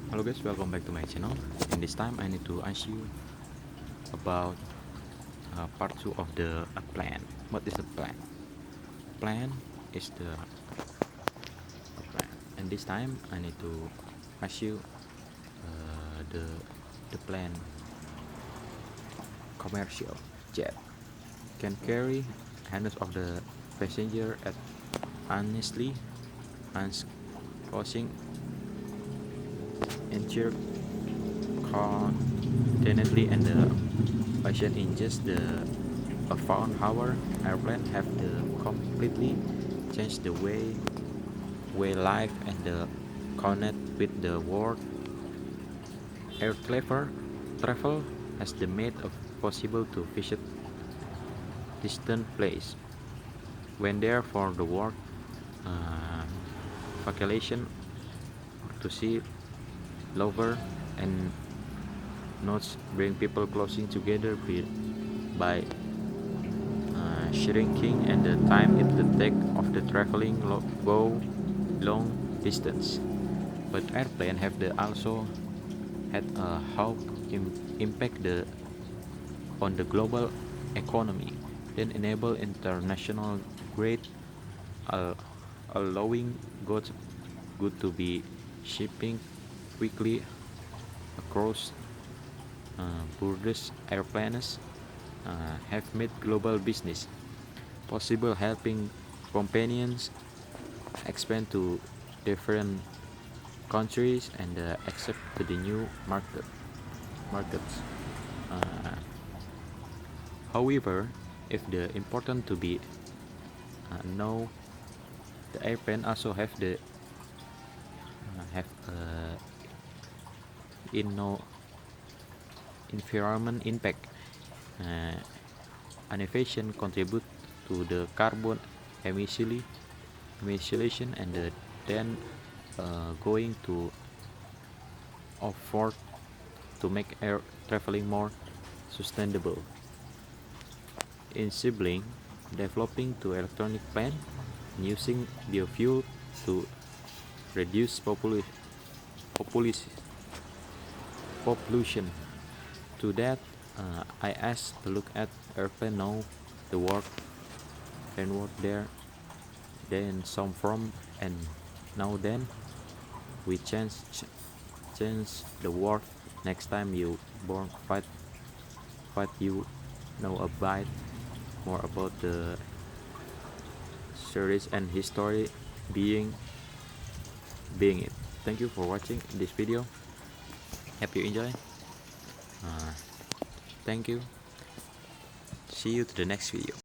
Hello guys, welcome back to my channel. In this time I need to ask you about part 2 of the plan. What is a plan? Plan is the plan. And this time I need to ask you the plan commercial jet can carry hundreds of the passenger at honestly and crossing ensure confidently and the patient in just the a found hour airplane have the completely changed the way life and the connect with the world. Air travel has the made of possible to visit distant place when there for the work uh, vacation to see lover and notes bring people closing together by shrinking and the time it will take of the traveling go long distance. But airplane have the also had a how impact on the global economy, then enable international grade, uh, allowing good to be shipping quickly across borders. Airplanes have made global business possible, helping companions expand to different countries and accept to the new markets. Uh, However, if the important to be know, the airplane also have the have in no environment impact. Uh, Innovation contribute to the carbon emission and then going to afford to make air traveling more sustainable. In sibling, developing to electronic plant and using biofuel to reduce pollution. To that, I asked to look at airplane now the work and work there, then some from and now then we change the work. Next time you born fight you know a bit more about the series and history being it. Thank you for watching this video. Hope you enjoy. uh, Thank you. See you to the next video.